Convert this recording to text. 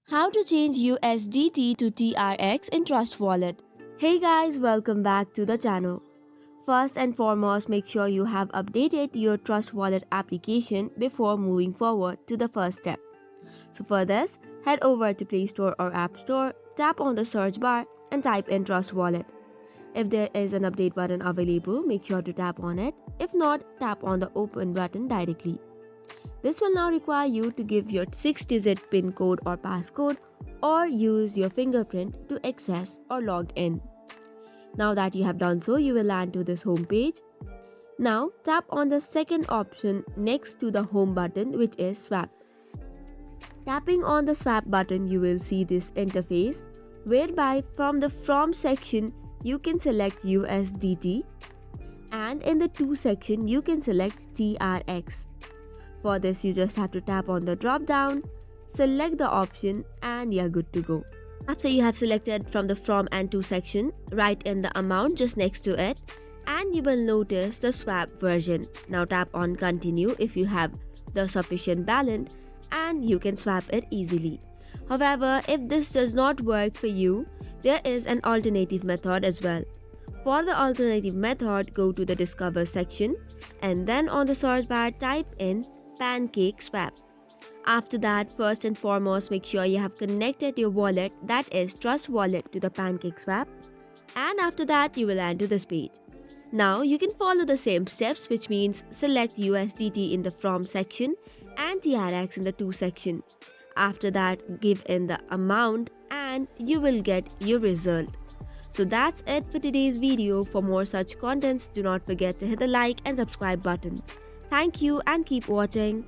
How to change USDT to TRX in Trust Wallet. Hey guys, welcome back to the channel. First and foremost, make sure you have updated your Trust Wallet application before moving forward to the first step. So for this, head over to Play Store or App Store, tap on the search bar and type in Trust Wallet. If there is an update button available, make sure to tap on it. If not, tap on the open button directly. This will now require you to give your 6-digit PIN code or passcode or use your fingerprint to access or log in. Now that you have done so, you will land to this home page. Now tap on the second option next to the home button, which is swap. Tapping on the swap button, you will see this interface whereby from the From section you can select USDT and in the To section you can select TRX. For this, you just have to tap on the drop down, select the option and you're good to go. After you have selected from the From and To section, write in the amount just next to it and you will notice the swap version. Now tap on continue if you have the sufficient balance and you can swap it easily. However, if this does not work for you, there is an alternative method as well. For the alternative method, go to the Discover section and then on the search bar type in Pancake Swap. After that, first and foremost, make sure you have connected your wallet, that is Trust Wallet, to the Pancake Swap, and after that you will land to this page. Now you can follow the same steps, which means select USDT in the From section and TRX in the To section. After that, give in the amount and you will get your result. So that's it for today's video. For more such contents, do not forget to hit the like and subscribe button. Thank you and keep watching.